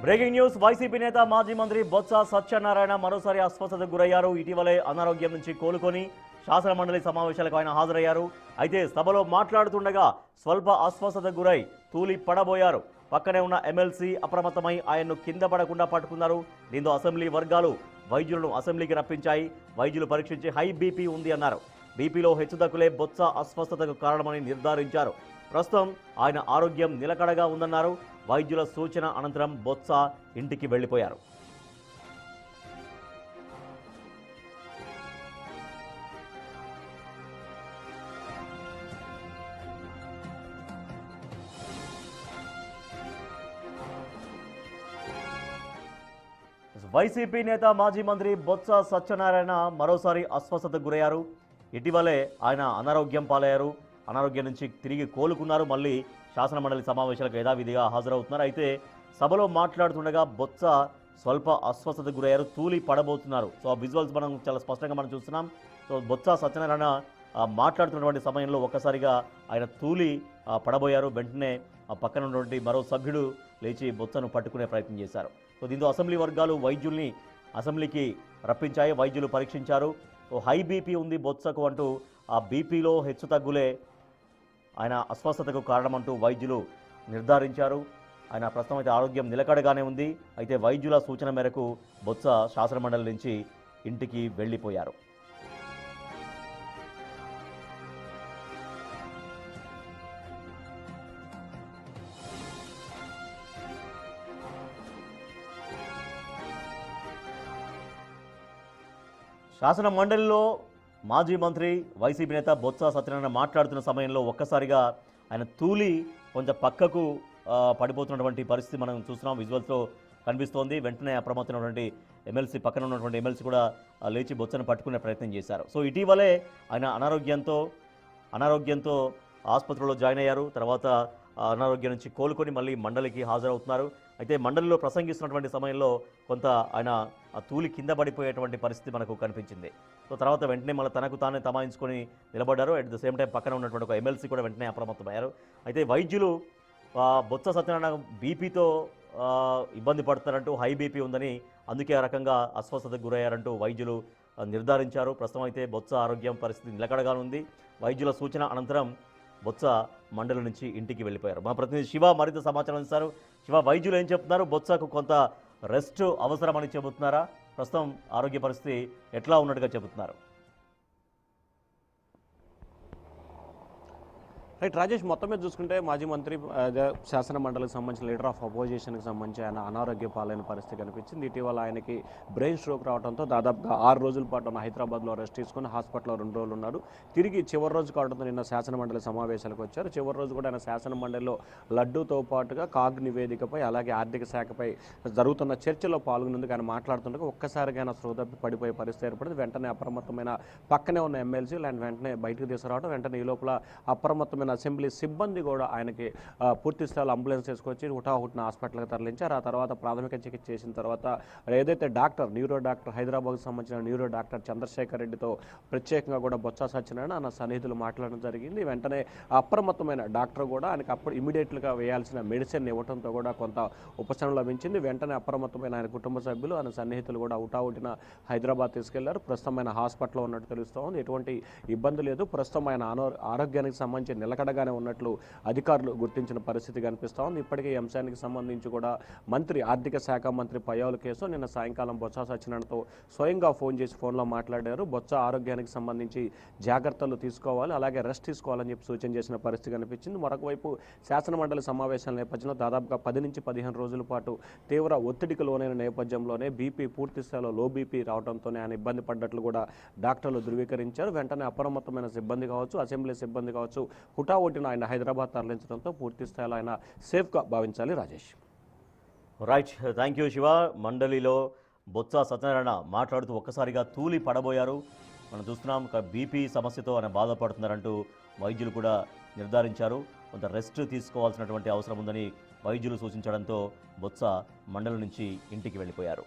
Breaking news. YCP నేత మాజీ మంత్రి బొత్స సత్యనారాయణ మరోసారి అస్వస్థతకు గురయ్యారు. ఇటీవలే అనారోగ్యం నుంచి కోలుకొని శాసనమండలి సమావేశాలకు ఆయన హాజరయ్యారు. అయితే సభలో మాట్లాడుతుండగా స్వల్ప అస్వస్థతకు గురై తూలి పడబోయారు. పక్కనే ఉన్న ఎమ్మెల్సీ అప్రమత్తమై ఆయన్ను కింద పడకుండా పట్టుకున్నారు. దీంతో అసెంబ్లీ వర్గాలు వైద్యులను అసెంబ్లీకి రప్పించాయి. వైద్యులు పరీక్షించి హై బీపీ ఉంది అన్నారు. బీపీలో హెచ్చుతగ్గులే బొత్స అస్వస్థతకు కారణమని నిర్ధారించారు. ప్రస్తుతం ఆయన ఆరోగ్యం నిలకడగా ఉందన్నారు. వైద్యుల సూచన అనంతరం బొత్స ఇంటికి వెళ్లిపోయారు. వైసీపీ నేత మాజీ మంత్రి బొత్స సత్యనారాయణ మరోసారి అస్వస్థతకు గురయ్యారు. ఇటీవలే ఆయన అనారోగ్యం పాలయ్యారు. అనారోగ్యం నుంచి తిరిగి కోలుకున్నారు. మళ్ళీ శాసనమండలి సమావేశాలకు యథావిధిగా హాజరవుతున్నారు. అయితే సభలో మాట్లాడుతుండగా బొత్స స్వల్ప అస్వస్థతకు గురయ్యారు. తూలి పడబోతున్నారు. సో ఆ విజువల్స్ మనం చాలా స్పష్టంగా మనం చూస్తున్నాం. సో బొత్స సత్యనారాయణ మాట్లాడుతున్నటువంటి సమయంలో ఒక్కసారిగా ఆయన తూలి పడబోయారు. వెంటనే పక్కన ఉన్నటువంటి మరో సభ్యుడు లేచి బొత్సను పట్టుకునే ప్రయత్నం చేశారు. సో దీంతో అసెంబ్లీ వర్గాలు వైద్యుల్ని అసెంబ్లీకి రప్పించాయి. వైద్యులు పరీక్షించారు. సో హై బీపీ ఉంది బొత్సకు అంటూ, ఆ బీపీలో హెచ్చుతగ్గులే ఆయన అస్వస్థతకు కారణమంటూ వైద్యులు నిర్ధారించారు. ఆయన ప్రస్తుతం అయితే ఆరోగ్యం నిలకడగానే ఉంది. అయితే వైద్యుల సూచన మేరకు బొత్స శాసనమండలి నుంచి ఇంటికి వెళ్ళిపోయారు. శాసన మండలిలో మాజీ మంత్రి వైసీపీ నేత బొత్స సత్యనారాయణ మాట్లాడుతున్న సమయంలో ఒక్కసారిగా ఆయన తూలి కొంచెం పక్కకు పడిపోతున్నటువంటి పరిస్థితి మనం చూస్తున్నాం. విజువల్స్లో కనిపిస్తోంది. వెంటనే అప్రమత్తమైనటువంటి ఎమ్మెల్సీ, పక్కన ఉన్నటువంటి ఎమ్మెల్సీ కూడా లేచి బొత్సను పట్టుకునే ప్రయత్నం చేశారు. సో ఇటీవలే ఆయన అనారోగ్యంతో ఆసుపత్రిలో జాయిన్ అయ్యారు. తర్వాత అనారోగ్యం నుంచి కోలుకొని మళ్ళీ మండలికి హాజరవుతున్నారు. అయితే మండలిలో ప్రసంగిస్తున్నటువంటి సమయంలో కొంత ఆయన తూలి కింద పడిపోయేటువంటి పరిస్థితి మనకు కనిపించింది. సో తర్వాత వెంటనే మళ్ళీ తనకు తానే తమాయించుకొని నిలబడ్డారు. అట్ ద సేమ్ టైం పక్కన ఉన్నటువంటి ఒక ఎమ్మెల్సీ కూడా వెంటనే అప్రమత్తమయ్యారు. అయితే వైద్యులు బొత్స సత్యనారాయణ బీపీతో ఇబ్బంది పడుతున్నారంటూ, హై బీపీ ఉందని, అందుకే ఆ రకంగా అస్వస్థతకు గురయ్యారంటూ వైద్యులు నిర్ధారించారు. ప్రస్తుతం అయితే బొత్స ఆరోగ్యం పరిస్థితి నిలకడగా ఉంది. వైద్యుల సూచన అనంతరం బొత్స మండలి నుంచి ఇంటికి వెళ్ళిపోయారు. మా ప్రతినిధి శివ మరింత సమాచారం ఇస్తారు. శివ, వైద్యులు ఏం చెప్తున్నారు? బొత్సకు కొంత రెస్ట్ అవసరమని చెబుతున్నారా? ప్రస్తుతం ఆరోగ్య పరిస్థితి ఎట్లా ఉన్నట్టుగా చెబుతున్నారు? రైట్ రాజేష్, మొత్తం మీద చూసుకుంటే మాజీ మంత్రి శాసన మండలికి సంబంధించిన లీడర్ ఆఫ్ అపోజిషన్కి సంబంధించి ఆయన అనారోగ్య పాలైన పరిస్థితి కనిపించింది. ఇటీవల ఆయనకి బ్రెయిన్ స్ట్రోక్ రావడంతో దాదాపుగా 6 రోజుల పాటు హైదరాబాద్లో రెస్ట్ తీసుకుని హాస్పిటల్లో 2 రోజులు ఉన్నారు. తిరిగి చివరి రోజు కావడంతో నిన్న శాసన మండలి సమావేశాలకు వచ్చారు. చివరి రోజు కూడా ఆయన శాసన మండలిలో లడ్డూతో పాటుగా కాగ్ నివేదికపై, అలాగే ఆర్థిక శాఖపై జరుగుతున్న చర్చలో పాల్గొనేందుకు ఆయన మాట్లాడుతుండగా ఒక్కసారిగా ఆయన స్పృహ పడిపోయే పరిస్థితి ఏర్పడింది. వెంటనే అప్రమత్తమైన పక్కనే ఉన్న ఎమ్మెల్సీలు ఆయన వెంటనే బయటకు తీసుకురావడం, వెంటనే ఈ లోపల అప్రమత్తమైన అసెంబ్లీ సిబ్బంది కూడా ఆయనకి పూర్తి స్థాయిలో అంబులెన్స్ తీసుకొచ్చి హుటాహుటిన హాస్పిటల్కి తరలించారు. ఆ తర్వాత ప్రాథమిక చికిత్స చేసిన తర్వాత ఏదైతే న్యూరో డాక్టర్, హైదరాబాద్కు సంబంధించిన న్యూరో డాక్టర్ చంద్రశేఖర్ రెడ్డితో ప్రత్యేకంగా కూడా బొత్స సత్యనారాయణ అన్న సన్నిహితులు మాట్లాడడం జరిగింది. వెంటనే అప్రమత్తమైన డాక్టర్ కూడా ఆయనకు అప్పుడు ఇమీడియట్గా వేయాల్సిన మెడిసిన్ ఇవ్వడంతో కూడా కొంత ఉపశమనం లభించింది. వెంటనే అప్రమత్తమైన ఆయన కుటుంబ సభ్యులు, ఆయన సన్నిహితులు కూడా హుటాహుటిన హైదరాబాద్ తీసుకెళ్లారు. ప్రస్తుతం ఆయన హాస్పిటల్లో ఉన్నట్టు తెలుస్తోంది. ఎటువంటి ఇబ్బంది లేదు. ప్రస్తుతం ఆయన ఆరోగ్యానికి సంబంధించి నిలకడగానే ఉన్నట్లు అధికారులు గుర్తించిన పరిస్థితి కనిపిస్తూ ఉంది. ఇప్పటికే ఈ అంశానికి సంబంధించి కూడా మంత్రి, ఆర్థిక శాఖ మంత్రి పయ్యావుల కేసు నిన్న సాయంకాలం బొత్స సత్యనారాయణతో స్వయంగా ఫోన్లో మాట్లాడారు. బొత్స ఆరోగ్యానికి సంబంధించి జాగ్రత్తలు తీసుకోవాలి, అలాగే రెస్ట్ తీసుకోవాలని చెప్పి సూచన చేసిన పరిస్థితి కనిపించింది. మరొక వైపు శాసనమండలి సమావేశాల నేపథ్యంలో దాదాపుగా 10 నుంచి 15 రోజుల పాటు తీవ్ర ఒత్తిడికి లోనైన నేపథ్యంలోనే బీపీ పూర్తి స్థాయిలో లో బీపీ రావడంతోనే ఆయన ఇబ్బంది పడ్డట్లు కూడా డాక్టర్లు ధృవీకరించారు. వెంటనే అప్రమత్తమైన సిబ్బంది కావచ్చు, అసెంబ్లీ సిబ్బంది కావచ్చు, హుటాహుటిన ఆయన హైదరాబాద్ తరలించడంతో పూర్తి స్థాయిలో ఆయన సేఫ్గా భావించాలి. Rajesh. Right, thank you Shiva. మండలిలో బొత్స సత్యనారాయణ మాట్లాడుతూ ఒక్కసారిగా తూలి పడబోయారు. మనం చూస్తున్నాం, బీపీ సమస్యతో ఆయన బాధపడుతున్నారంటూ వైద్యులు కూడా నిర్ధారించారు. కొంత రెస్ట్ తీసుకోవాల్సినటువంటి అవసరం ఉందని వైద్యులు సూచించడంతో బొత్స మండలి నుంచి ఇంటికి వెళ్ళిపోయారు.